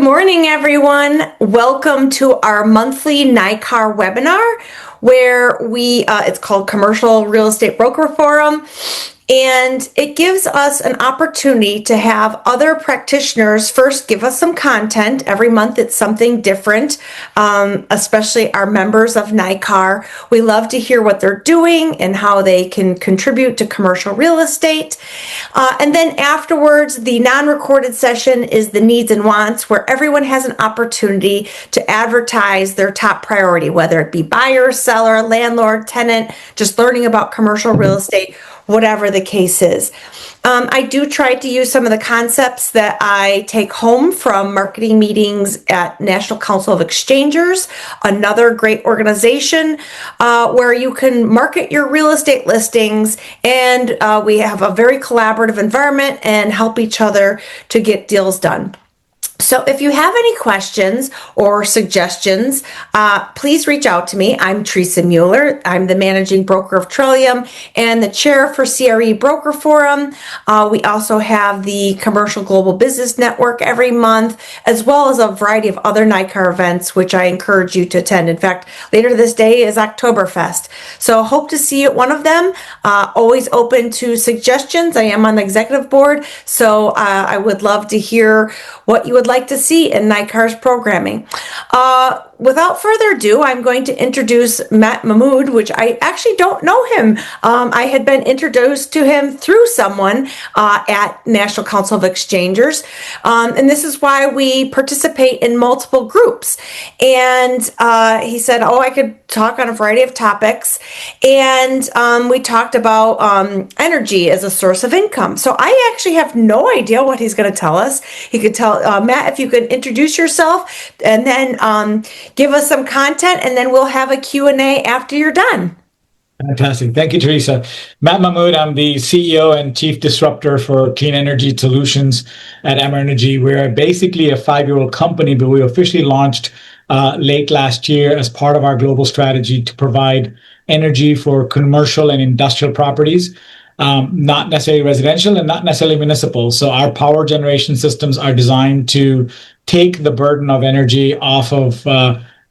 Good morning, everyone. Welcome to our monthly NICAR webinar, where it's called Commercial Real Estate Broker Forum. And it gives us an opportunity to have other practitioners first give us some content. Every month it's something different, especially our members of NICAR. We love to hear what they're doing and how they can contribute to commercial real estate. And then afterwards, the non-recorded session is the needs and wants, where everyone has an opportunity to advertise their top priority, whether it be buyer, seller, landlord, tenant, just learning about commercial real estate, whatever the case is. I do try to use some of the concepts that I take home from marketing meetings at National Council of Exchangers, another great organization where you can market your real estate listings, and we have a very collaborative environment and help each other to get deals done. So if you have any questions or suggestions, please reach out to me. I'm Teresa Mueller. I'm the managing broker of Trillium and the chair for CRE Broker Forum. We also have the Commercial Global Business Network every month, as well as a variety of other NICAR events, which I encourage you to attend. In fact, later this day is Oktoberfest. So hope to see you at one of them. Always open to suggestions. I am on the executive board, so I would love to hear what you would like to see in NICAR's programming. Without further ado, I'm going to introduce Matt Mahmood, which I actually don't know him. I had been introduced to him through someone at National Council of Exchangers, and this is why we participate in multiple groups. And he said, I could talk on a variety of topics, and we talked about energy as a source of income. So I actually have no idea what he's going to tell us. He could tell, Matt, if you could introduce yourself and then give us some content, and then we'll have a Q&A after you're done. Fantastic. Thank you, Teresa. Matt Mahmood, I'm the CEO and Chief Disruptor for Clean Energy Solutions at Energy. We're basically a 5-year-old company, but we officially launched late last year as part of our global strategy to provide energy for commercial and industrial properties, not necessarily residential and not necessarily municipal. So our power generation systems are designed to take the burden of energy off of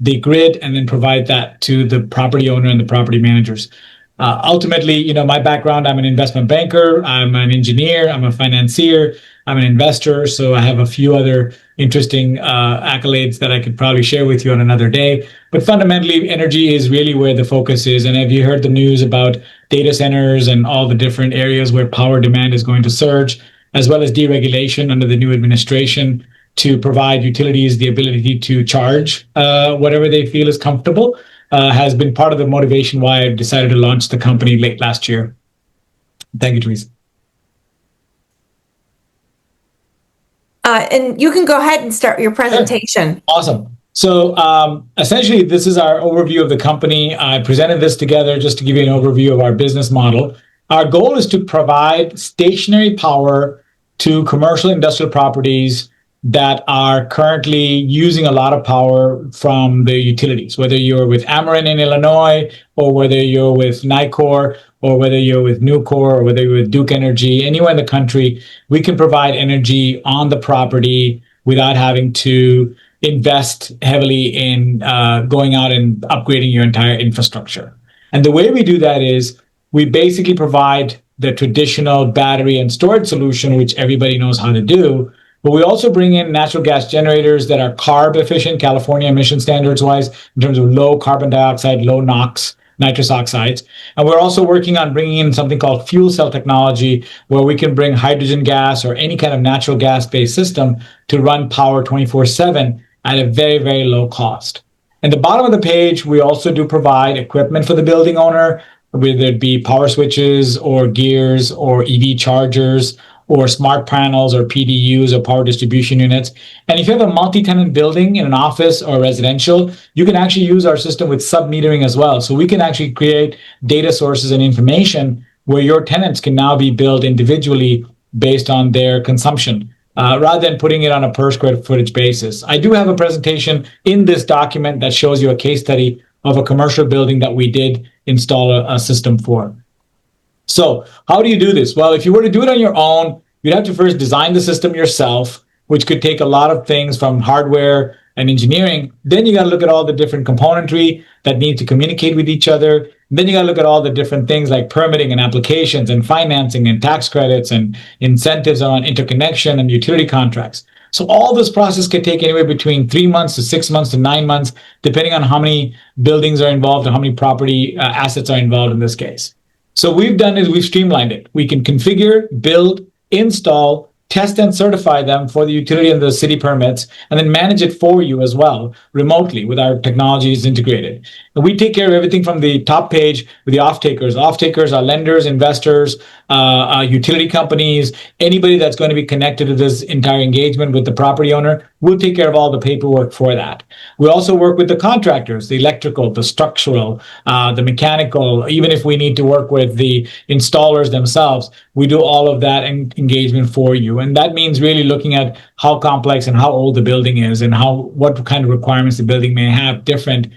the grid and then provide that to the property owner and the property managers. Ultimately, my background, I'm an investment banker, I'm an engineer, I'm a financier, I'm an investor. So I have a few other interesting accolades that I could probably share with you on another day. But fundamentally, energy is really where the focus is. And have you heard the news about data centers and all the different areas where power demand is going to surge, as well as deregulation under the new administration to provide utilities the ability to charge whatever they feel is comfortable, has been part of the motivation why I've decided to launch the company late last year. Thank you, Teresa. And you can go ahead and start your presentation. Sure. Awesome. So essentially, this is our overview of the company. I presented this together just to give you an overview of our business model. Our goal is to provide stationary power to commercial industrial properties that are currently using a lot of power from the utilities, whether you're with Ameren in Illinois, or whether you're with Nicor, or whether you're with Nucor, or whether you're with Duke Energy, anywhere in the country, we can provide energy on the property without having to invest heavily in going out and upgrading your entire infrastructure. And the way we do that is we basically provide the traditional battery and storage solution, which everybody knows how to do. But we also bring in natural gas generators that are CARB efficient, California emission standards wise, in terms of low carbon dioxide, low NOx, nitrous oxides. And we're also working on bringing in something called fuel cell technology, where we can bring hydrogen gas or any kind of natural gas-based system to run power 24/7 at a very, very low cost. At the bottom of the page, we also do provide equipment for the building owner, whether it be power switches or gears or EV chargers, or smart panels or PDUs or power distribution units. And if you have a multi-tenant building in an office or residential, you can actually use our system with sub-metering as well. So we can actually create data sources and information where your tenants can now be billed individually based on their consumption, rather than putting it on a per square footage basis. I do have a presentation in this document that shows you a case study of a commercial building that we did install a system for. So how do you do this? Well, if you were to do it on your own, you'd have to first design the system yourself. which could take a lot of things from hardware and engineering. Then you got to look at all the different componentry that need to communicate with each other. Then you got to look at all the different things like permitting and applications and financing and tax credits and incentives on interconnection and utility contracts. So all this process could take anywhere between 3 months to 6 months to 9 months, depending on how many buildings are involved and how many property assets are involved in this case. So we've done is we've streamlined it. We can configure, build, install, test and certify them for the utility and the city permits, and then manage it for you as well remotely with our technologies integrated. And we take care of everything from the top page with the off-takers. Off-takers are lenders, investors, utility companies, anybody that's going to be connected to this entire engagement with the property owner. We'll take care of all the paperwork for that. We also work with the contractors, the electrical, the structural, the mechanical, even if we need to work with the installers themselves, we do all of that engagement for you. And that means really looking at how complex and how old the building is and what kind of requirements the building may have different,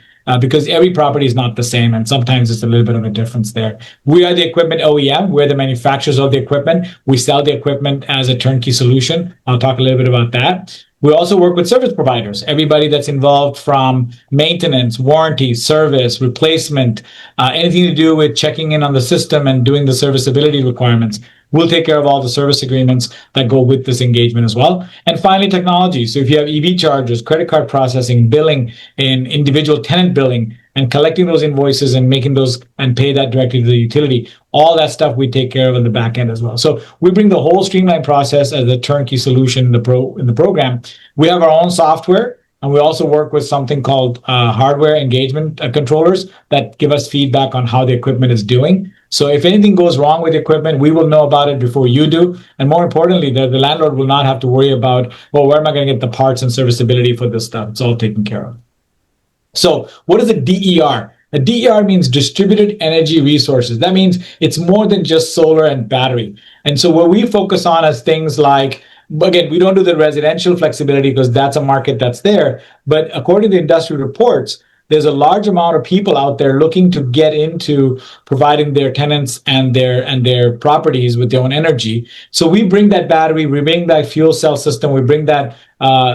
because every property is not the same, and sometimes it's a little bit of a difference there. We are the equipment OEM. We're the manufacturers of the equipment. We sell the equipment as a turnkey solution. I'll talk a little bit about that. We also work with service providers, everybody that's involved from maintenance, warranty, service, replacement, anything to do with checking in on the system and doing the serviceability requirements. We'll take care of all the service agreements that go with this engagement as well. And finally, technology. So if you have EV chargers, credit card processing, billing, and individual tenant billing, and collecting those invoices and making those and pay that directly to the utility, all that stuff we take care of in the back end as well. So we bring the whole streamlined process as a turnkey solution in the program. We have our own software, and we also work with something called hardware engagement controllers that give us feedback on how the equipment is doing. So if anything goes wrong with the equipment, we will know about it before you do. And more importantly, the landlord will not have to worry about, well, where am I going to get the parts and serviceability for this stuff? It's all taken care of. So what is a DER? A DER means distributed energy resources. That means it's more than just solar and battery. And so what we focus on is things like, again, we don't do the residential flexibility because that's a market that's there. But according to industry reports, there's a large amount of people out there looking to get into providing their tenants and their properties with their own energy. So we bring that battery, we bring that fuel cell system, we bring that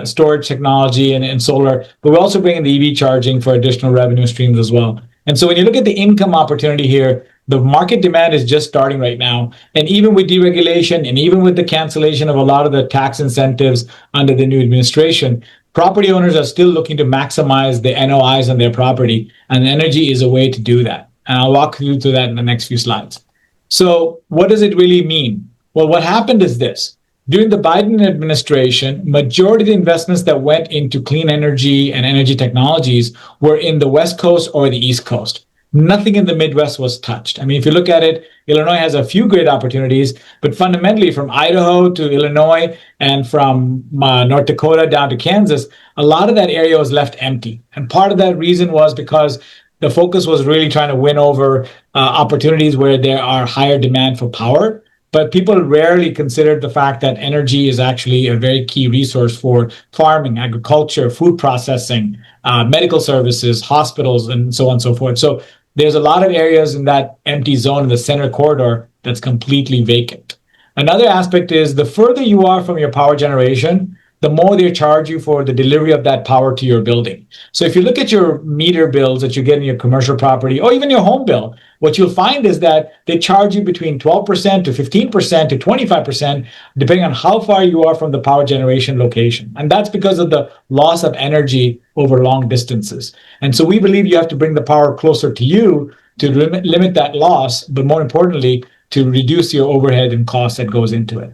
storage technology and solar, but we also bring in the EV charging for additional revenue streams as well. And so when you look at the income opportunity here, the market demand is just starting right now. And even with deregulation and even with the cancellation of a lot of the tax incentives under the new administration, property owners are still looking to maximize the NOIs on their property, and energy is a way to do that. And I'll walk you through that in the next few slides. So what does it really mean? Well, what happened is this. During the Biden administration, majority of the investments that went into clean energy and energy technologies were in the West Coast or the East Coast. Nothing in the Midwest was touched. I mean, if you look at it, Illinois has a few great opportunities, but fundamentally from Idaho to Illinois and from North Dakota down to Kansas, a lot of that area was left empty. And part of that reason was because the focus was really trying to win over opportunities where there are higher demand for power. But people rarely considered the fact that energy is actually a very key resource for farming, agriculture, food processing, medical services, hospitals, and so on and so forth. So there's a lot of areas in that empty zone in the center corridor that's completely vacant. Another aspect is the further you are from your power generation, the more they charge you for the delivery of that power to your building. So if you look at your meter bills that you get in your commercial property or even your home bill, what you'll find is that they charge you between 12% to 15% to 25%, depending on how far you are from the power generation location. And that's because of the loss of energy over long distances. And so we believe you have to bring the power closer to you to limit that loss, but more importantly, to reduce your overhead and cost that goes into it.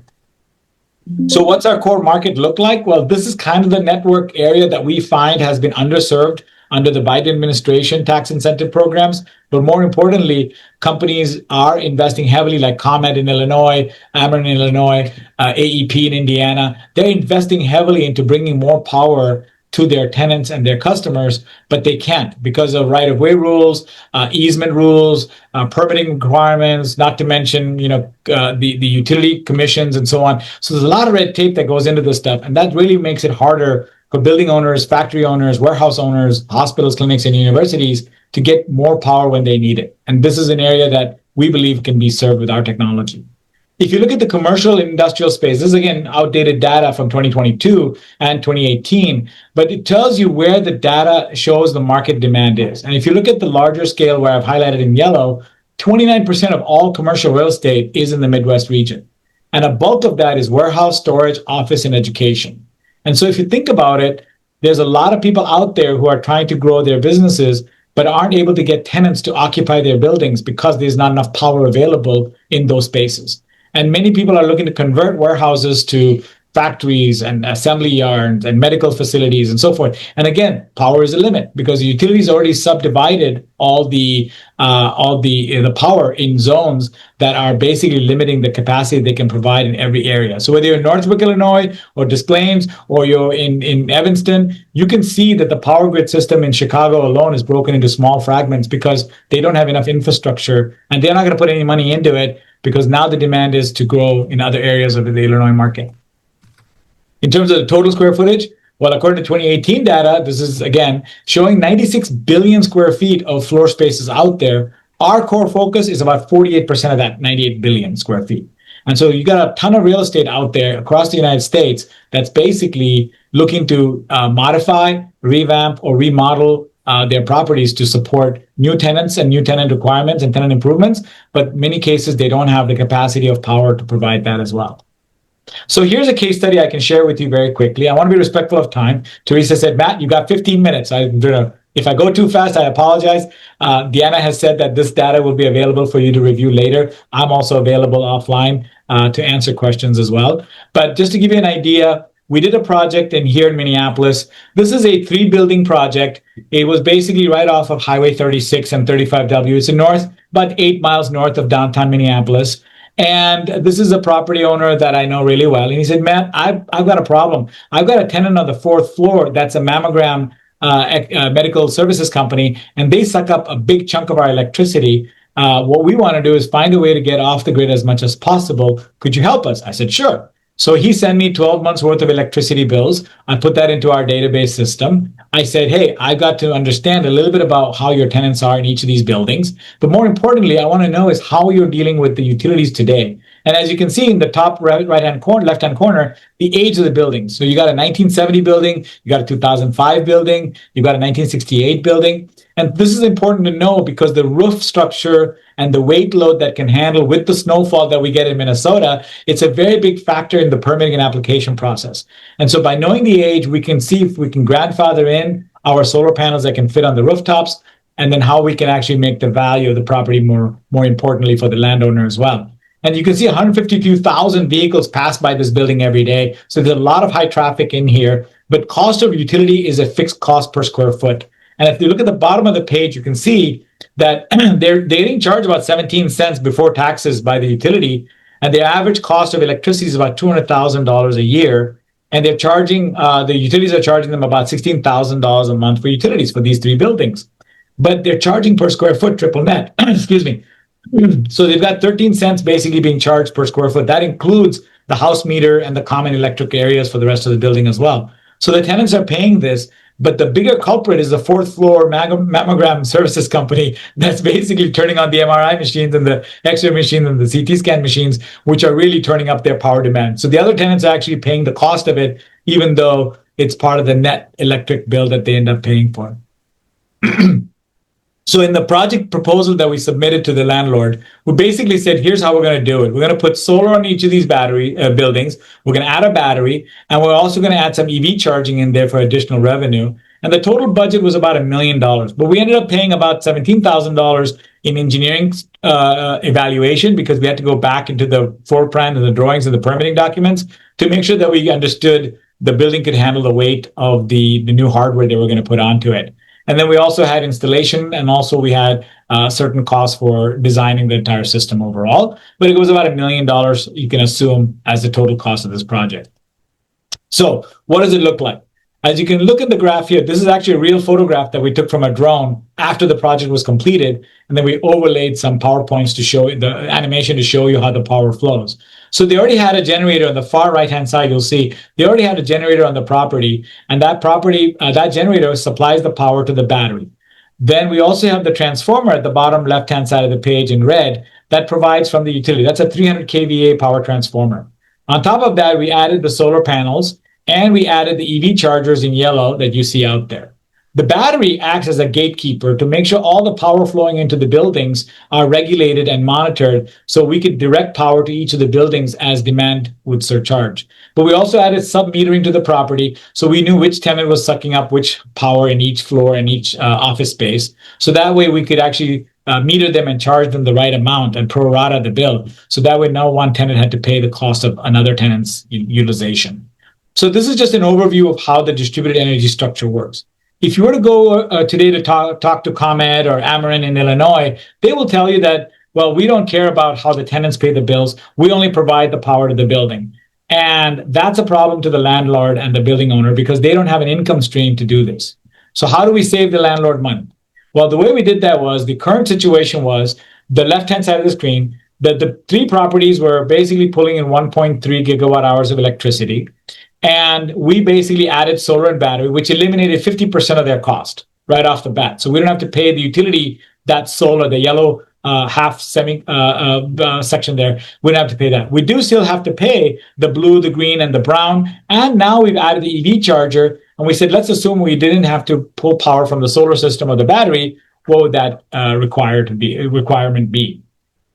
So what's our core market look like? Well, this is kind of the network area that we find has been underserved under the Biden administration tax incentive programs. But more importantly, companies are investing heavily, like ComEd in Illinois, Ameren in Illinois, AEP in Indiana. They're investing heavily into bringing more power to their tenants and their customers, but they can't because of right-of-way rules, easement rules, permitting requirements, not to mention, the utility commissions and so on. So there's a lot of red tape that goes into this stuff, and that really makes it harder for building owners, factory owners, warehouse owners, hospitals, clinics, and universities to get more power when they need it. And this is an area that we believe can be served with our technology. If you look at the commercial and industrial space, this is again outdated data from 2022 and 2018, but it tells you where the data shows the market demand is. And if you look at the larger scale where I've highlighted in yellow, 29% of all commercial real estate is in the Midwest region. And a bulk of that is warehouse, storage, office, and education. And so if you think about it, there's a lot of people out there who are trying to grow their businesses, but aren't able to get tenants to occupy their buildings because there's not enough power available in those spaces. And many people are looking to convert warehouses to factories and assembly yards and medical facilities and so forth. And again, power is a limit because the utilities already subdivided all the power in zones that are basically limiting the capacity they can provide in every area. So whether you're in Northbrook, Illinois, or Des Plaines, or you're in Evanston, you can see that the power grid system in Chicago alone is broken into small fragments because they don't have enough infrastructure and they're not going to put any money into it because now the demand is to grow in other areas of the Illinois market. In terms of the total square footage, well, according to 2018 data, this is, again, showing 96 billion square feet of floor spaces out there. Our core focus is about 48% of that, 98 billion square feet. And so you got a ton of real estate out there across the United States that's basically looking to modify, revamp, or remodel their properties to support new tenants and new tenant requirements and tenant improvements. But in many cases, they don't have the capacity of power to provide that as well. So here's a case study I can share with you very quickly. I want to be respectful of time. Teresa said, Matt, you got 15 minutes. If I go too fast, I apologize. Deanna has said that this data will be available for you to review later. I'm also available offline to answer questions as well. But just to give you an idea, we did a project here in Minneapolis. This is a 3-building project. It was basically right off of Highway 36 and 35W. It's about 8 miles north of downtown Minneapolis. And this is a property owner that I know really well. And he said, Matt, I've got a problem. I've got a tenant on the 4th floor that's a mammogram medical services company, and they suck up a big chunk of our electricity. What we want to do is find a way to get off the grid as much as possible. Could you help us? I said, sure. So he sent me 12 months worth of electricity bills. I put that into our database system. I said, hey, I got to understand a little bit about how your tenants are in each of these buildings. But more importantly, I want to know is how you're dealing with the utilities today. And as you can see in the top left-hand corner, the age of the buildings. So you got a 1970 building, you got a 2005 building, you got a 1968 building. And this is important to know because the roof structure and the weight load that can handle with the snowfall that we get in Minnesota, it's a very big factor in the permitting and application process. And so by knowing the age, we can see if we can grandfather in our solar panels that can fit on the rooftops, and then how we can actually make the value of the property more importantly for the landowner as well. And you can see 152,000 vehicles pass by this building every day. So there's a lot of high traffic in here, but cost of utility is a fixed cost per square foot. And if you look at the bottom of the page, you can see that they're getting charged about 17 cents before taxes by the utility. And the average cost of electricity is about $200,000 a year. And they're charging, the utilities are charging them about $16,000 a month for utilities for these 3 buildings. But they're charging per square foot triple net. Excuse me. So they've got 13 cents basically being charged per square foot. That includes the house meter and the common electric areas for the rest of the building as well. So the tenants are paying this, but the bigger culprit is the 4th floor mammogram services company that's basically turning on the MRI machines and the X-ray machines and the CT scan machines, which are really turning up their power demand. So the other tenants are actually paying the cost of it, even though it's part of the net electric bill that they end up paying for. So in the project proposal that we submitted to the landlord, we basically said, here's how we're going to do it. We're going to put solar on each of these battery buildings. We're going to add a battery, and we're also going to add some EV charging in there for additional revenue. And the total budget was about $1 million, but we ended up paying about $17,000 in engineering evaluation because we had to go back into the floor plan and the drawings and the permitting documents to make sure that we understood the building could handle the weight of the new hardware they were going to put onto it. And then we also had installation, and also we had certain costs for designing the entire system overall. But it was about $1 million, you can assume, as the total cost of this project. So what does it look like? As you can look at the graph here, this is actually a real photograph that we took from a drone after the project was completed. And then we overlaid some PowerPoints to show the animation to show you how the power flows. So they already had a generator on the far right-hand side. You'll see they already had a generator on the property, and that generator supplies the power to the battery. Then we also have the transformer at the bottom left-hand side of the page in red that provides from the utility. That's a 300 kVA power transformer. On top of that, we added the solar panels and we added the EV chargers in yellow that you see out there. The battery acts as a gatekeeper to make sure all the power flowing into the buildings are regulated and monitored so we could direct power to each of the buildings as demand would surcharge. But we also added sub-metering to the property so we knew which tenant was sucking up which power in each floor and each office space. So that way we could actually meter them and charge them the right amount and pro rata the bill. So that way no one tenant had to pay the cost of another tenant's utilization. So this is just an overview of how the distributed energy structure works. If you were to go today to talk to ComEd or Ameren in Illinois, they will tell you that, well, we don't care about how the tenants pay the bills. We only provide the power to the building. And that's a problem to the landlord and the building owner because they don't have an income stream to do this. So how do we save the landlord money? Well, the way we did that was the current situation was the left-hand side of the screen, that the three properties were basically pulling in 1.3 gigawatt hours of electricity. And we basically added solar and battery, which eliminated 50% of their cost right off the bat. So we don't have to pay the utility that solar, the yellow half semi section there. We don't have to pay that. We do still have to pay the blue, the green, and the brown. And now we've added the EV charger. And we said, let's assume we didn't have to pull power from the solar system or the battery. What would that requirement be?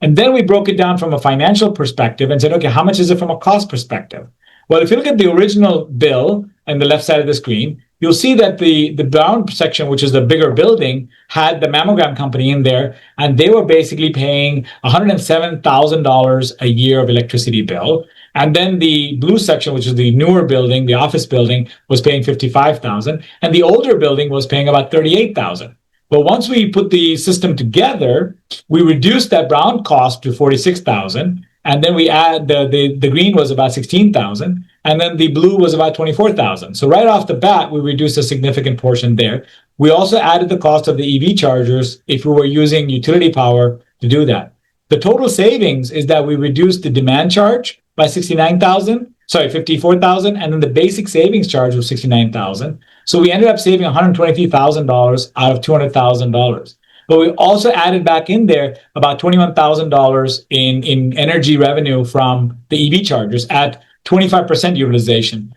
And then we broke it down from a financial perspective and said, okay, how much is it from a cost perspective? Well, if you look at the original bill on the left side of the screen, you'll see that the brown section, which is the bigger building, had the mammogram company in there, and they were basically paying $107,000 a year of electricity bill. And then the blue section, which is the newer building, the office building, was paying $55,000, and the older building was paying about $38,000. But once we put the system together, we reduced that brown cost to $46,000. And then we add the green was about $16,000, and then the blue was about $24,000. So right off the bat, we reduced a significant portion there. We also added the cost of the EV chargers if we were using utility power to do that. The total savings is that we reduced the demand charge by $54,000, and then the basic savings charge was $69,000. So we ended up saving $123,000 out of $200,000. But we also added back in there about $21,000 in energy revenue from the EV chargers at 25% utilization.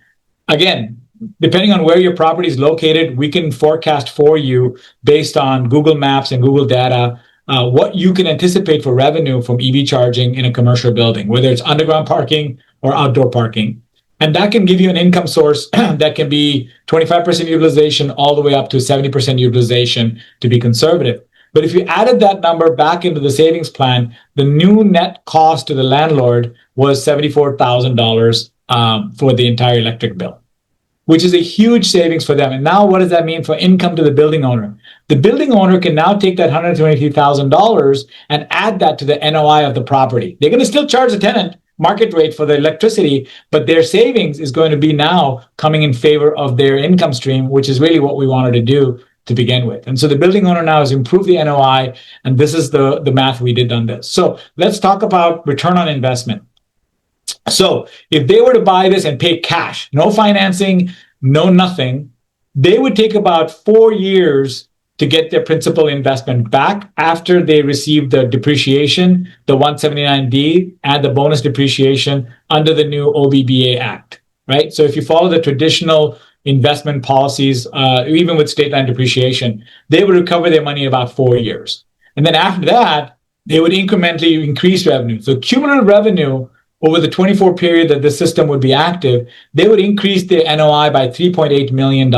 Again, depending on where your property is located, we can forecast for you based on Google Maps and Google data what you can anticipate for revenue from EV charging in a commercial building, whether it's underground parking or outdoor parking. And that can give you an income source that can be 25% utilization all the way up to 70% utilization to be conservative. But if you added that number back into the savings plan, the new net cost to the landlord was $74,000 for the entire electric bill, which is a huge savings for them. And now what does that mean for income to the building owner? The building owner can now take that $123,000 and add that to the NOI of the property. They're going to still charge the tenant market rate for the electricity, but their savings is going to be now coming in favor of their income stream, which is really what we wanted to do to begin with. And so the building owner now has improved the NOI, and this is the math we did on this. So let's talk about return on investment. So if they were to buy this and pay cash, no financing, no nothing, they would take about 4 years to get their principal investment back after they receive the depreciation, the 179D, and the bonus depreciation under the new OBBA Act, right? So if you follow the traditional investment policies, even with state line depreciation, they would recover their money in about 4 years. And then after that, they would incrementally increase revenue. So cumulative revenue over the 24 period that the system would be active, they would increase their NOI by $3.8 million.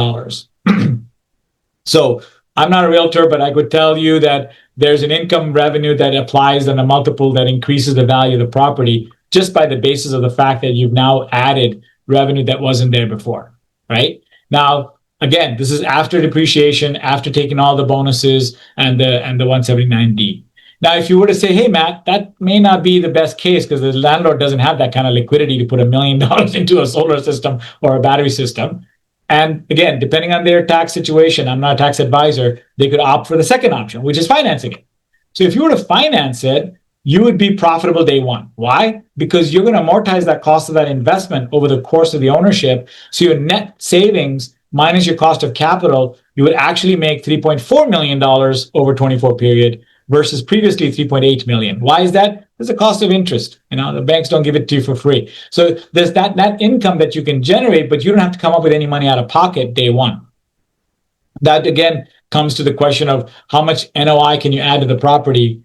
So I'm not a realtor, but I could tell you that there's an income revenue that applies on a multiple that increases the value of the property just by the basis of the fact that you've now added revenue that wasn't there before. Right? Now, again, this is after depreciation, after taking all the bonuses and the 179D. Now, if you were to say, hey, Matt, that may not be the best case because the landlord doesn't have that kind of liquidity to put $1 million into a solar system or a battery system. And again, depending on their tax situation, I'm not a tax advisor, they could opt for the second option, which is financing it. So if you were to finance it, you would be profitable day one. Why? Because you're going to amortize that cost of that investment over the course of the ownership. So your net savings minus your cost of capital, you would actually make $3.4 million over 24 period versus previously 3.8 million. Why is that? There's a cost of interest. The banks don't give it to you for free. So there's that income that you can generate, but you don't have to come up with any money out of pocket day one. That again comes to the question of how much NOI can you add to the property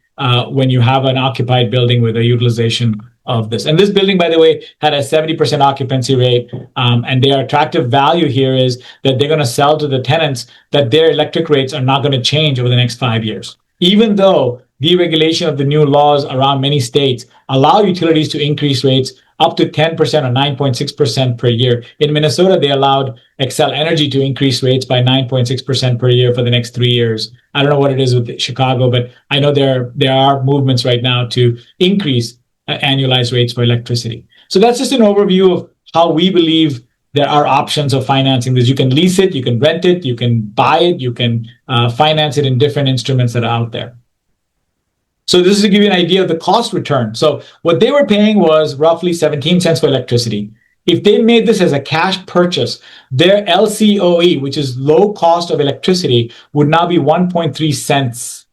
when you have an occupied building with a utilization of this. And this building, by the way, had a 70% occupancy rate. And their attractive value here is that they're going to sell to the tenants that their electric rates are not going to change over the next 5 years. Even though deregulation of the new laws around many states allow utilities to increase rates up to 10% or 9.6% per year. In Minnesota, they allowed Xcel Energy to increase rates by 9.6% per year for the next 3 years. I don't know what it is with Chicago, but I know there are movements right now to increase annualized rates for electricity. So that's just an overview of how we believe there are options of financing this. You can lease it, you can rent it, you can buy it, you can finance it in different instruments that are out there. So this is to give you an idea of the cost return. So what they were paying was roughly 17 cents for electricity. If they made this as a cash purchase, their LCOE, which is low cost of electricity, would now be 1.3 cents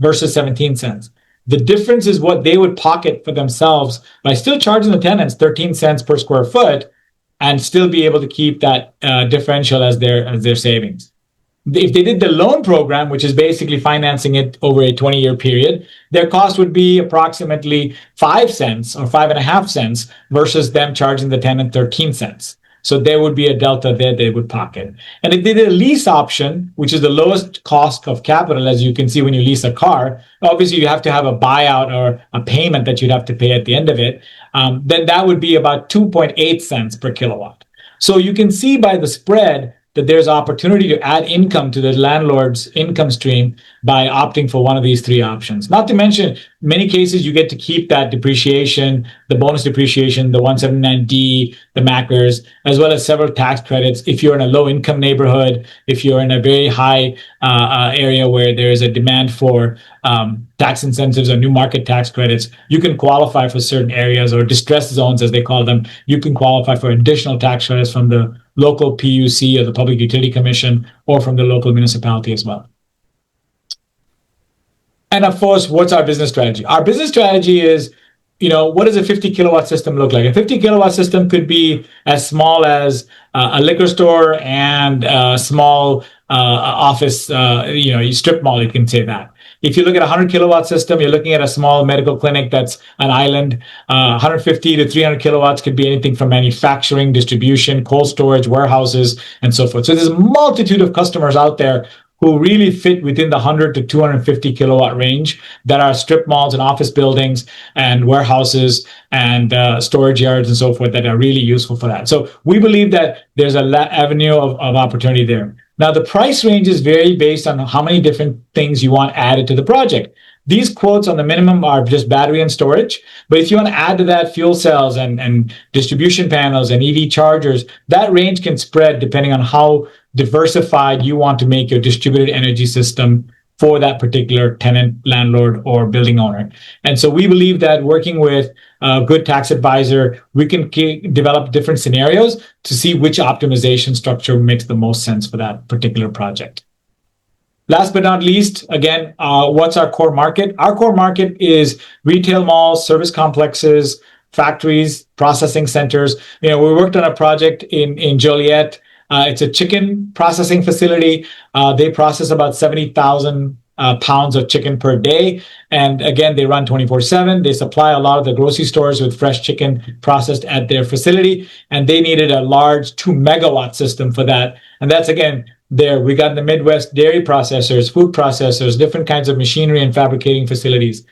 versus 17 cents. The difference is what they would pocket for themselves by still charging the tenants 13 cents per square foot and still be able to keep that differential as their savings. If they did the loan program, which is basically financing it over a 20-year period, their cost would be approximately 5 cents or 5.5 cents versus them charging the tenant 13 cents. So there would be a delta there they would pocket. And if they did a lease option, which is the lowest cost of capital, as you can see when you lease a car, obviously you have to have a buyout or a payment that you'd have to pay at the end of it, then that would be about 2.8 cents per kilowatt. So you can see by the spread that there's opportunity to add income to the landlord's income stream by opting for one of these three options. Not to mention, many cases you get to keep that depreciation, the bonus depreciation, the 179D, the MACRs, as well as several tax credits. If you're in a low income neighborhood, if you're in a very high area where there is a demand for tax incentives or new market tax credits, you can qualify for certain areas or distressed zones, as they call them. You can qualify for additional tax credits from the local PUC or the Public Utility Commission or from the local municipality as well. And of course, what's our business strategy? Our business strategy is, what does a 50 kilowatt system look like? A 50 kilowatt system could be as small as a liquor store and a small office, strip mall, you can say that. If you look at a 100 kilowatt system, you're looking at a small medical clinic that's an island. 150 to 300 kilowatts could be anything from manufacturing, distribution, cold storage, warehouses, and so forth. So there's a multitude of customers out there who really fit within the 100 to 250 kilowatt range that are strip malls and office buildings and warehouses and storage yards and so forth that are really useful for that. So we believe that there's an avenue of opportunity there. Now, the price ranges vary based on how many different things you want added to the project. These quotes on the minimum are just battery and storage. But if you want to add to that fuel cells and distribution panels and EV chargers, that range can spread depending on how diversified you want to make your distributed energy system for that particular tenant, landlord, or building owner. And so we believe that working with a good tax advisor, we can develop different scenarios to see which optimization structure makes the most sense for that particular project. Last but not least, again, what's our core market? Our core market is retail malls, service complexes, factories, processing centers. We worked on a project in Joliet. It's a chicken processing facility. They process about 70,000 pounds of chicken per day. And again, they run 24/7. They supply a lot of the grocery stores with fresh chicken processed at their facility. And they needed a large 2 megawatt system for that. And that's, again, we got in the Midwest dairy processors, food processors, different kinds of machinery and fabricating facilities.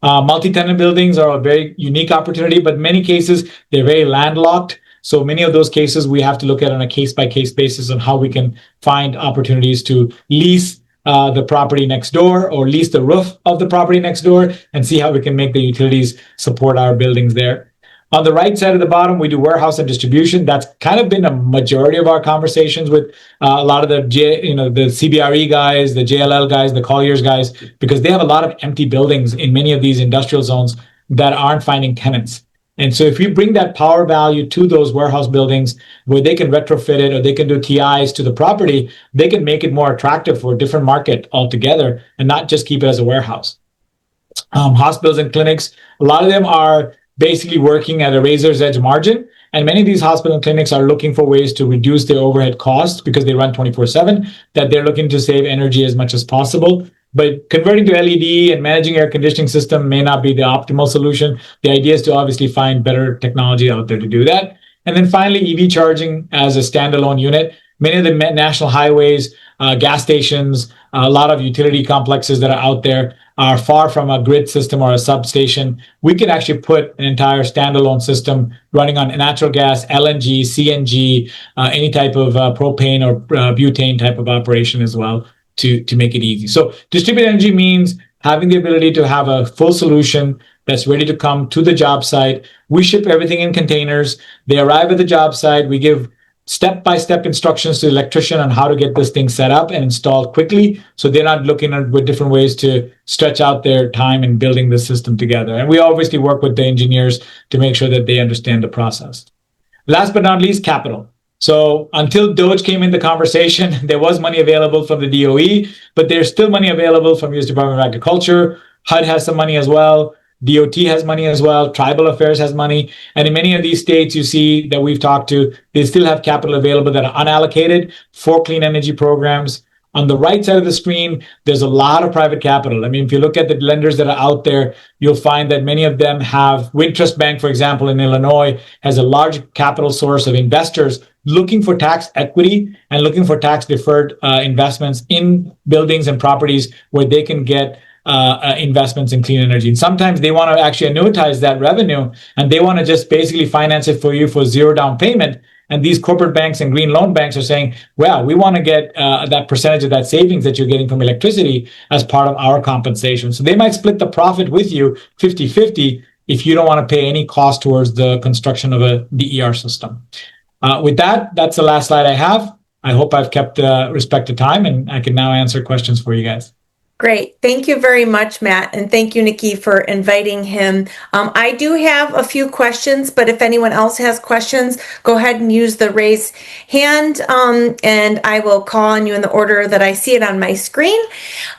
Multi-tenant buildings are a very unique opportunity, but in many cases, they're very landlocked. So many of those cases we have to look at on a case-by-case basis on how we can find opportunities to lease the property next door or lease the roof of the property next door and see how we can make the utilities support our buildings there. On the right side of the bottom, we do warehouse and distribution. That's kind of been a majority of our conversations with a lot of the CBRE guys, the JLL guys, the Colliers guys, because they have a lot of empty buildings in many of these industrial zones that aren't finding tenants. And so if you bring that power value to those warehouse buildings where they can retrofit it or they can do TIs to the property, they can make it more attractive for a different market altogether and not just keep it as a warehouse. hospitals and clinics, a lot of them are basically working at a razor's edge margin. And many of these hospital and clinics are looking for ways to reduce their overhead costs because they run 24/7, that they're looking to save energy as much as possible. But converting to LED and managing air conditioning system may not be the optimal solution. The idea is to obviously find better technology out there to do that. And then finally, EV charging as a standalone unit. Many of the national highways, gas stations, a lot of utility complexes that are out there are far from a grid system or a substation. We could actually put an entire standalone system running on natural gas, LNG, CNG, any type of propane or butane type of operation as well to make it easy. So distributed energy means having the ability to have a full solution that's ready to come to the job site. We ship everything in containers. They arrive at the job site. We give step-by-step instructions to the electrician on how to get this thing set up and installed quickly, so they're not looking at with different ways to stretch out their time in building the system together. And we obviously work with the engineers to make sure that they understand the process. Last but not least, capital. So until DOGE came in the conversation, there was money available from the DOE, but there's still money available from U.S. Department of Agriculture. HUD has some money as well. DOT has money as well. Tribal Affairs has money. And in many of these states you see that we've talked to, they still have capital available that are unallocated for clean energy programs. On the right side of the screen, there's a lot of private capital. I mean, if you look at the lenders that are out there, you'll find that many of them have, Wintrust Bank, for example, in Illinois, has a large capital source of investors looking for tax equity and looking for tax deferred investments in buildings and properties where they can get investments in clean energy. And sometimes they want to actually annuitize that revenue and they want to just basically finance it for you for zero down payment. And these corporate banks and green loan banks are saying, well, we want to get that percentage of that savings that you're getting from electricity as part of our compensation. So they might split the profit with you 50-50 if you don't want to pay any cost towards the construction of a DER system. With that, that's the last slide I have. I hope I've kept respect to time and I can now answer questions for you guys. Great. Thank you very much, Matt. And thank you, Nikki, for inviting him. I do have a few questions, but if anyone else has questions, go ahead and use the raise hand, and I will call on you in the order that I see it on my screen.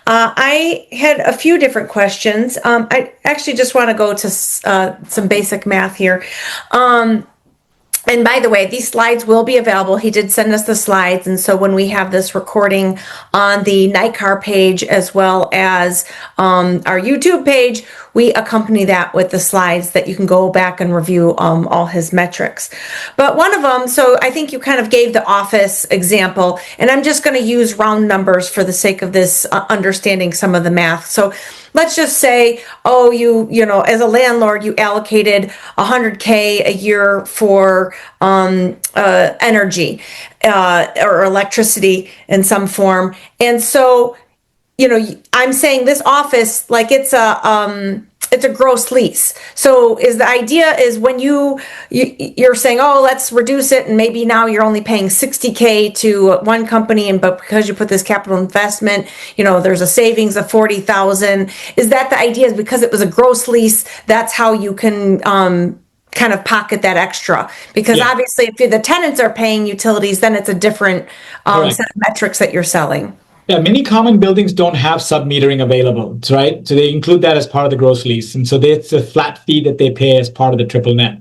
I had a few different questions. I actually just want to go to some basic math here. And by the way, these slides will be available. He did send us the slides. And so when we have this recording on the NICAR page as well as our YouTube page, we accompany that with the slides that you can go back and review all his metrics. But one of them, so I think you kind of gave the office example, and I'm just going to use round numbers for the sake of this understanding some of the math. So let's just say, oh, you know, as a landlord, you allocated $100K a year for energy or electricity in some form. And so, you know, I'm saying this office, like it's a gross lease. So is the idea is when you're saying, oh, let's reduce it, and maybe now you're only paying $60K to one company, but because you put this capital investment, you know, there's a savings of $40,000. Is that the idea? Is because it was a gross lease, that's how you can kind of pocket that extra? Because obviously, if the tenants are paying utilities, then it's a different set of metrics that you're selling. Yeah, many common buildings don't have sub-metering available, right? So they include that as part of the gross lease. And so it's a flat fee that they pay as part of the triple net.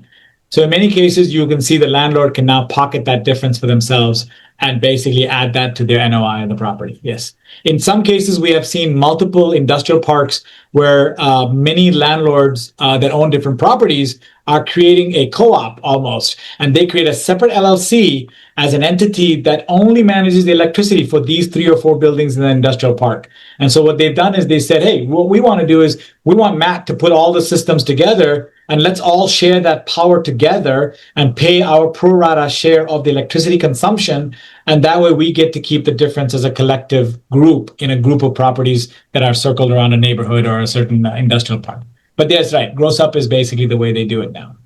So in many cases, you can see the landlord can now pocket that difference for themselves and basically add that to their NOI on the property. Yes. In some cases, we have seen multiple industrial parks where many landlords that own different properties are creating a co-op almost, and they create a separate LLC as an entity that only manages the electricity for these 3 or 4 buildings in the industrial park. And so what they've done is they said, hey, what we want to do is we want Matt to put all the systems together, and let's all share that power together and pay our pro rata share of the electricity consumption. And that way we get to keep the difference as a collective group in a group of properties that are circled around a neighborhood or a certain industrial park. But that's right. Gross up is basically the way they do it now.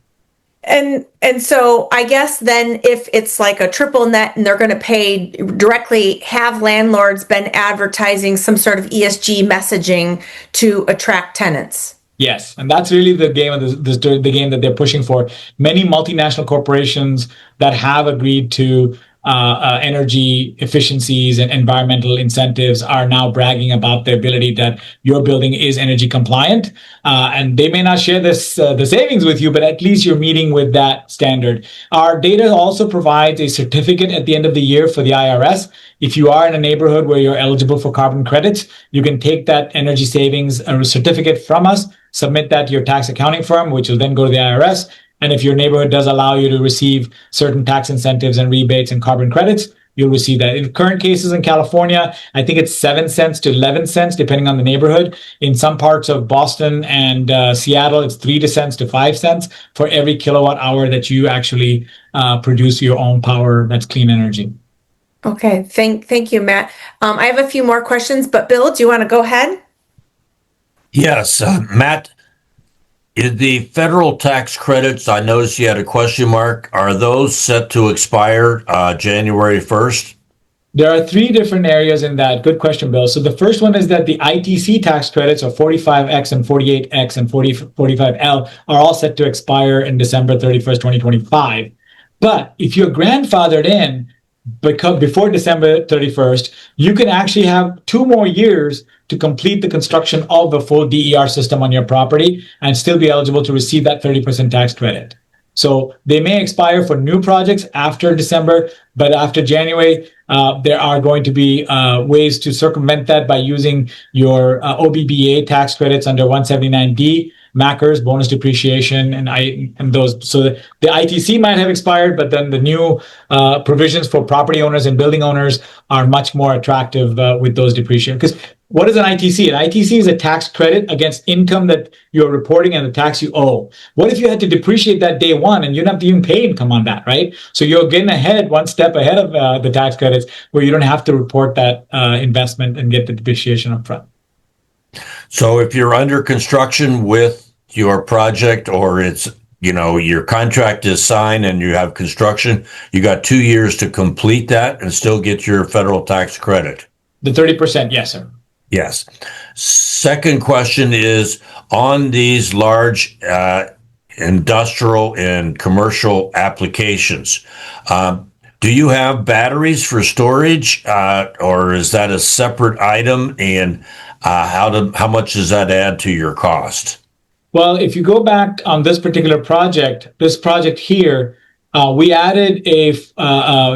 And so I guess then if it's like a triple net and they're going to pay directly, have landlords been advertising some sort of ESG messaging to attract tenants? Yes, and that's really the game of the game that they're pushing for. Many multinational corporations that have agreed to energy efficiencies and environmental incentives are now bragging about the ability that your building is energy compliant. And they may not share the savings with you, but at least you're meeting with that standard. Our data also provides a certificate at the end of the year for the IRS. If you are in a neighborhood where you're eligible for carbon credits, you can take that energy savings certificate from us, submit that to your tax accounting firm, which will then go to the IRS. And if your neighborhood does allow you to receive certain tax incentives and rebates and carbon credits, you'll receive that. In current cases in California, I think it's 7 cents to 11 cents, depending on the neighborhood. In some parts of Boston and Seattle, it's 3 cents to 5 cents for every kilowatt hour that you actually produce your own power that's clean energy. Okay, thank you, Matt. I have a few more questions, but Bill, do you want to go ahead? Yes, Matt, the federal tax credits, I noticed you had a question mark. Are those set to expire January 1st? There are 3 different areas in that. Good question, Bill. So the first one is that the ITC tax credits, or 45X and 48X and 45L, are all set to expire in December 31st, 2025. But if you're grandfathered in, because before December 31st, you can actually have 2 more years to complete the construction of the full DER system on your property and still be eligible to receive that 30% tax credit. So they may expire for new projects after December, but after January, there are going to be ways to circumvent that by using your OBBA tax credits under 179D, MACRS, bonus depreciation, and those. So the ITC might have expired, but then the new provisions for property owners and building owners are much more attractive with those depreciation. Because what is an ITC? An ITC is a tax credit against income that you're reporting and the tax you owe. What if you had to depreciate that day one and you don't have to even pay income on that, right? So you're getting ahead, one step ahead of the tax credits, where you don't have to report that investment and get the depreciation up front. So if you're under construction with your project, or it's, your contract is signed and you have construction, you got 2 years to complete that and still get your federal tax credit. The 30%, yes, sir. Yes. Second question is, on these large industrial and commercial applications, do you have batteries for storage, or is that a separate item? And how much does that add to your cost? Well, if you go back on this particular project, here, we added a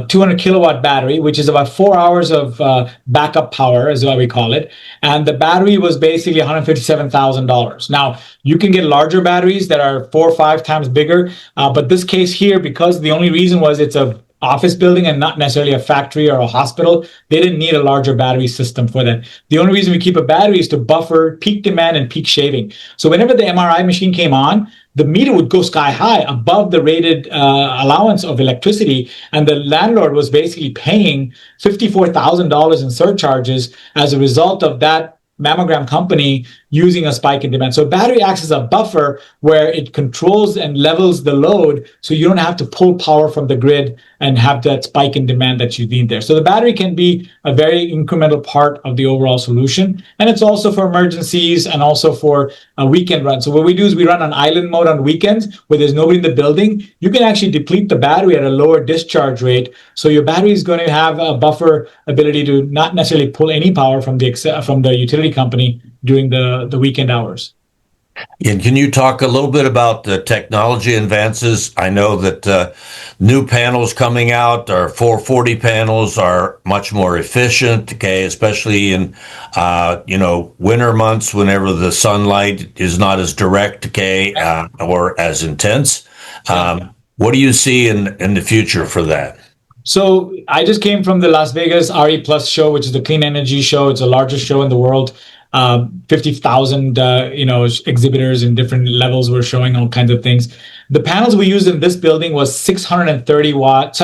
200 kilowatt battery, which is about 4 hours of backup power, is what we call it. And the battery was basically $157,000. Now, you can get larger batteries that are 4 or 5 times bigger. But this case here, because the only reason was it's a office building and not necessarily a factory or a hospital, they didn't need a larger battery system for that. The only reason we keep a battery is to buffer peak demand and peak shaving. So whenever the MRI machine came on, the meter would go sky high above the rated allowance of electricity. And the landlord was basically paying $54,000 in surcharges as a result of that mammogram company using a spike in demand. So battery acts as a buffer where it controls and levels the load, so you don't have to pull power from the grid and have that spike in demand that you need there. So the battery can be a very incremental part of the overall solution. And it's also for emergencies and also for a weekend run. So what we do is we run on island mode on weekends where there's nobody in the building. You can actually deplete the battery at a lower discharge rate. So your battery is going to have a buffer ability to not necessarily pull any power from the utility company during the weekend hours. And can you talk a little bit about the technology advances? I know that new panels coming out, our 440 panels, are much more efficient, okay, especially in, winter months whenever the sunlight is not as direct, okay, or as intense. What do you see in the future for that? So I just came from the Las Vegas RE Plus show, which is the clean energy show. It's the largest show in the world. 50,000, exhibitors in different levels were showing all kinds of things. The panels we used in this building was 720 watt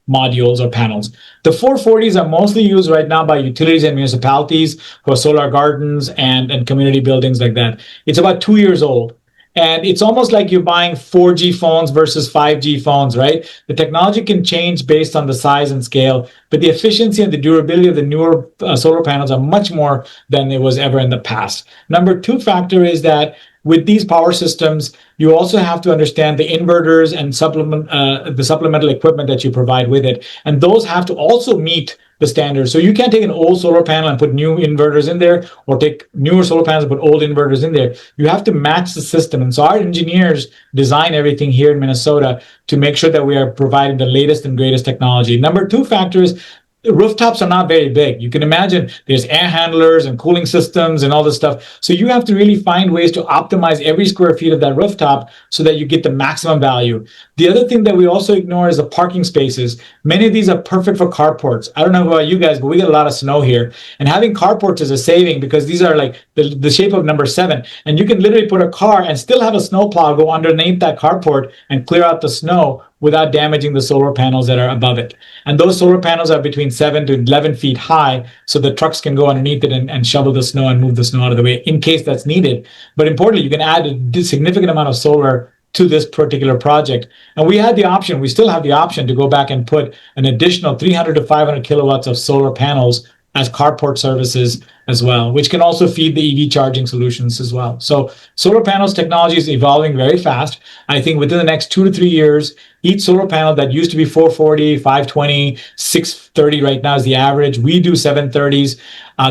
modules or panels. The 440s are mostly used right now by utilities and municipalities for solar gardens and community buildings like that. It's about 2 years old. And it's almost like you're buying 4G phones versus 5G phones, right? The technology can change based on the size and scale, but the efficiency and the durability of the newer solar panels are much more than it was ever in the past. Number two factor is that with these power systems, you also have to understand the inverters and the supplemental equipment that you provide with it. And those have to also meet the standards. So you can't take an old solar panel and put new inverters in there, or take newer solar panels and put old inverters in there. You have to match the system. And so our engineers design everything here in Minnesota to make sure that we are providing the latest and greatest technology. Number two factor is rooftops are not very big. You can imagine there's air handlers and cooling systems and all this stuff. So you have to really find ways to optimize every square feet of that rooftop so that you get the maximum value. The other thing that we also ignore is the parking spaces. Many of these are perfect for carports. I don't know about you guys, but we get a lot of snow here. And having carports is a saving because these are like the shape of number 7. And you can literally put a car and still have a snowplow go underneath that carport and clear out the snow without damaging the solar panels that are above it. And those solar panels are between 7 to 11 feet high, so the trucks can go underneath it and shovel the snow and move the snow out of the way in case that's needed. But importantly, you can add a significant amount of solar to this particular project. And we still have the option to go back and put an additional 300 to 500 kilowatts of solar panels as carport services as well, which can also feed the EV charging solutions as well. So solar panels technology is evolving very fast. I think within the next 2 to 3 years, each solar panel that used to be 440, 520, 630 right now is the average. We do 730s.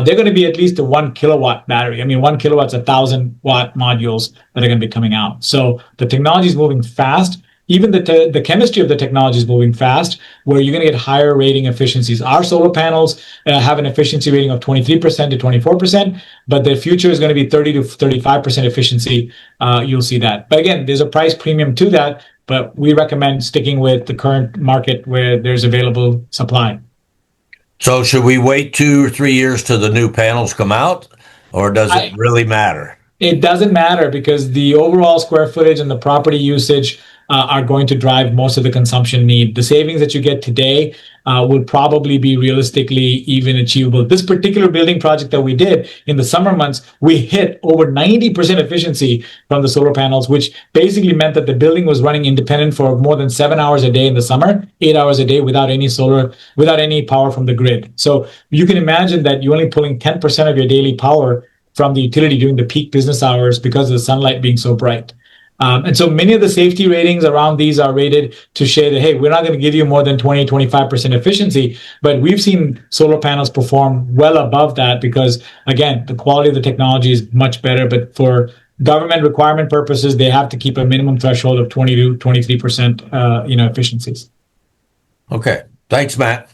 They're going to be at least a 1 kilowatt battery. I mean, 1 kilowatt's 1,000 watt modules that are going to be coming out. So the technology is moving fast. Even the chemistry of the technology is moving fast, where you're going to get higher rating efficiencies. Our solar panels have an efficiency rating of 23% to 24%, but the future is going to be 30 to 35% efficiency. You'll see that. But again, there's a price premium to that, but we recommend sticking with the current market where there's available supply. So should we wait 2 or 3 years till the new panels come out, or does it really matter? It doesn't matter because the overall square footage and the property usage are going to drive most of the consumption need. The savings that you get today would probably be realistically even achievable. This particular building project that we did in the summer months, we hit over 90% efficiency from the solar panels, which basically meant that the building was running independent for more than 7 hours a day in the summer, 8 hours a day without any power from the grid. So you can imagine that you're only pulling 10% of your daily power from the utility during the peak business hours because of the sunlight being so bright. And so many of the safety ratings around these are rated to show that, hey, we're not going to give you more than 20, 25% efficiency, but we've seen solar panels perform well above that because, again, the quality of the technology is much better, but for government requirement purposes, they have to keep a minimum threshold of 20 to 23% efficiencies. Okay. Thanks, Matt.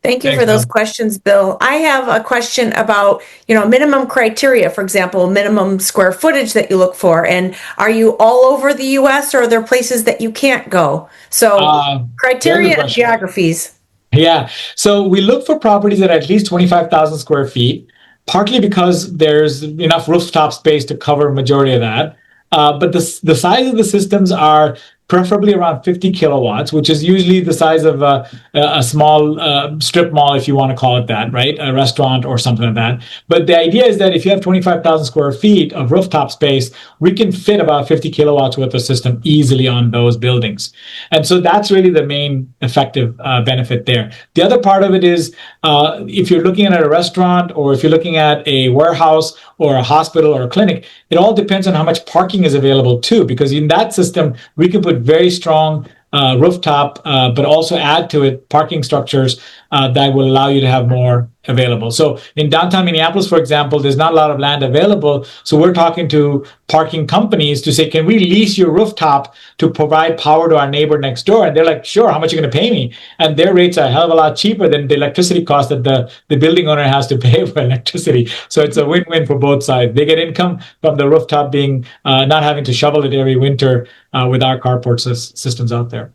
Thank you for those questions, Bill. I have a question about, minimum criteria, for example, minimum square footage that you look for. And are you all over the U.S. or are there places that you can't go? So criteria and geographies. Yeah. So we look for properties that are at least 25,000 square feet, partly because there's enough rooftop space to cover a majority of that. But the size of the systems are preferably around 50 kilowatts, which is usually the size of a small strip mall, if you want to call it that, right? A restaurant or something like that. But the idea is that if you have 25,000 square feet of rooftop space, we can fit about 50 kilowatts worth of system easily on those buildings. And so that's really the main effective benefit there. The other part of it is if you're looking at a restaurant or if you're looking at a warehouse or a hospital or a clinic, it all depends on how much parking is available too, because in that system, we can put very strong rooftop, but also add to it parking structures that will allow you to have more available. So in downtown Minneapolis, for example, there's not a lot of land available. So we're talking to parking companies to say, can we lease your rooftop to provide power to our neighbor next door? And they're like, sure, how much are you going to pay me? And their rates are a hell of a lot cheaper than the electricity cost that the building owner has to pay for electricity. So it's a win-win for both sides. They get income from the rooftop being not having to shovel it every winter with our carport systems out there.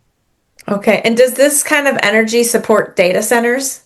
Okay. And does this kind of energy support data centers?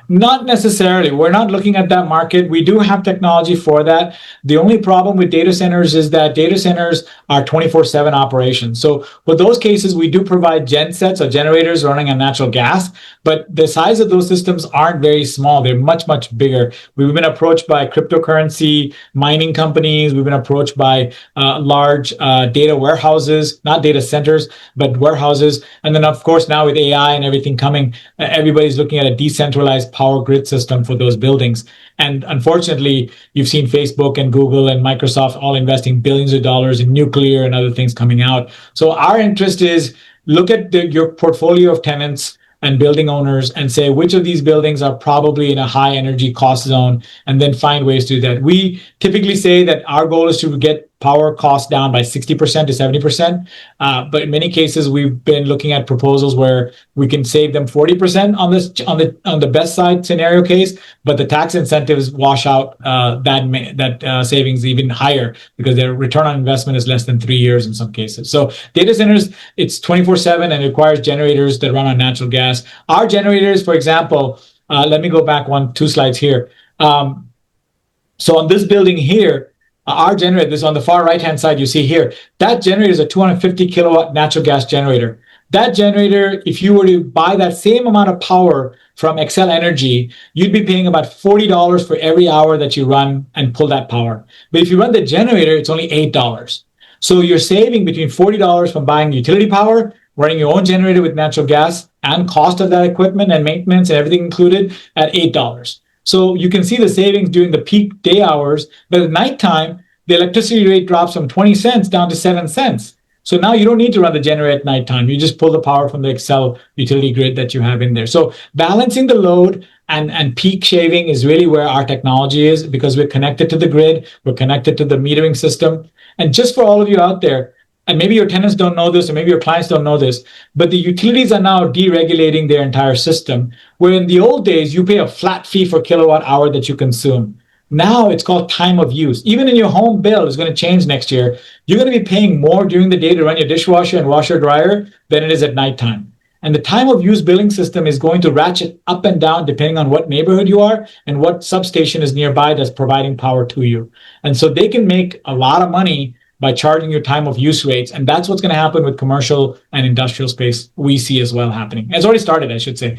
Not necessarily. We're not looking at that market. We do have technology for that. The only problem with data centers is that data centers are 24/7 operations. So for those cases, we do provide gen sets or generators running on natural gas, but the size of those systems aren't very small. They're much, much bigger. We've been approached by cryptocurrency mining companies. We've been approached by large data warehouses, not data centers, but warehouses. And then, of course, now with AI and everything coming, everybody's looking at a decentralized power grid system for those buildings. And unfortunately, you've seen Facebook and Google and Microsoft all investing billions of dollars in nuclear and other things coming out. So our interest is look at your portfolio of tenants and building owners and say which of these buildings are probably in a high energy cost zone, and then find ways to do that. We typically say that our goal is to get power costs down by 60% to 70%. But in many cases, we've been looking at proposals where we can save them 40% on the best side scenario case, but the tax incentives wash out that savings even higher because their return on investment is less than 3 years in some cases. So data centers, it's 24/7 and requires generators that run on natural gas. Our generators, for example, let me go back 2 slides here. So on this building here, our generator, this on the far right-hand side, you see here, that generator is a 250 kilowatt natural gas generator. That generator, if you were to buy that same amount of power from Xcel Energy, you'd be paying about $40 for every hour that you run and pull that power. But if you run the generator, it's only $8. So you're saving between $40 from buying utility power, running your own generator with natural gas, and cost of that equipment and maintenance and everything included at $8. So you can see the savings during the peak day hours, but at nighttime, the electricity rate drops from 20 cents down to 7 cents. So now you don't need to run the generator at nighttime. You just pull the power from the Xcel utility grid that you have in there. So balancing the load and peak shaving is really where our technology is, because we're connected to the grid, we're connected to the metering system. And just for all of you out there, and maybe your tenants don't know this, or maybe your clients don't know this, but the utilities are now deregulating their entire system, where in the old days, you pay a flat fee for kilowatt hour that you consume. Now it's called time of use. Even in your home bill, is going to change next year. You're going to be paying more during the day to run your dishwasher and washer dryer than it is at nighttime. And the time of use billing system is going to ratchet up and down depending on what neighborhood you are and what substation is nearby that's providing power to you. And so they can make a lot of money by charging your time of use rates. And that's what's going to happen with commercial and industrial space, we see as well happening. It's already started, I should say.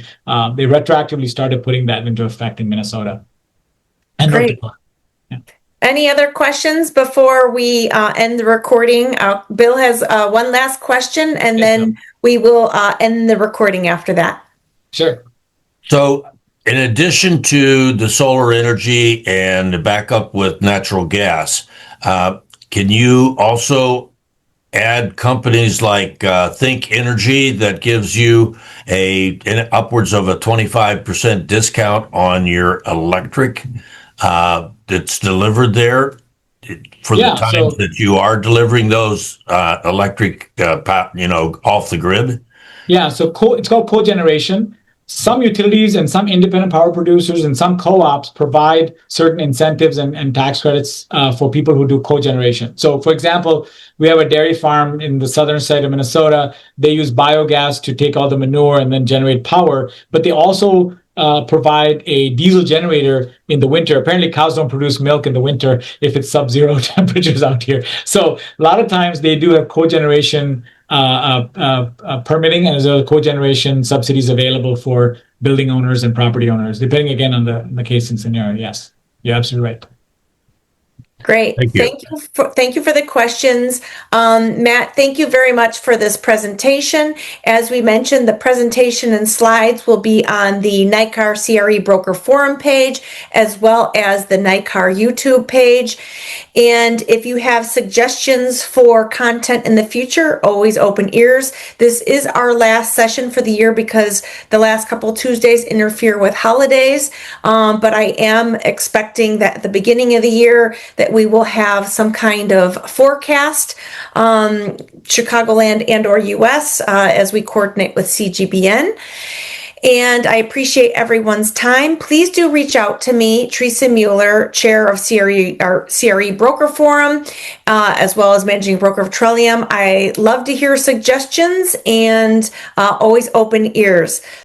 They retroactively started putting that into effect in Minnesota. And great. Yeah. Any other questions before we end the recording? Bill has one last question, and then we will end the recording after that. Sure. So in addition to the solar energy and the backup with natural gas, can you also add companies like Think Energy that gives you upwards of a 25% discount on your electric that's delivered there for the times that you are delivering those electric, off the grid? Yeah, so it's called cogeneration. Some utilities and some independent power producers and some co-ops provide certain incentives and tax credits for people who do cogeneration. So, for example, we have a dairy farm in the southern side of Minnesota. They use biogas to take all the manure and then generate power, but they also provide a diesel generator in the winter. Apparently, cows don't produce milk in the winter if it's sub-zero temperatures out here. So a lot of times they do have cogeneration permitting, and there's cogeneration subsidies available for building owners and property owners, depending again on the case and scenario. Yes, you're absolutely right. Great. Thank you for the questions. Matt, thank you very much for this presentation. As we mentioned, the presentation and slides will be on the NYCAR CRE Broker Forum page, as well as the NYCAR YouTube page. And if you have suggestions for content in the future, always open ears. This is our last session for the year because the last couple Tuesdays interfere with holidays. But I am expecting that at the beginning of the year that we will have some kind of forecast, Chicagoland and or US, as we coordinate with CGBN. And I appreciate everyone's time. Please do reach out to me, Teresa Mueller, Chair of CRE Broker Forum, as well as Managing Broker of Trillium. I love to hear suggestions and always open ears.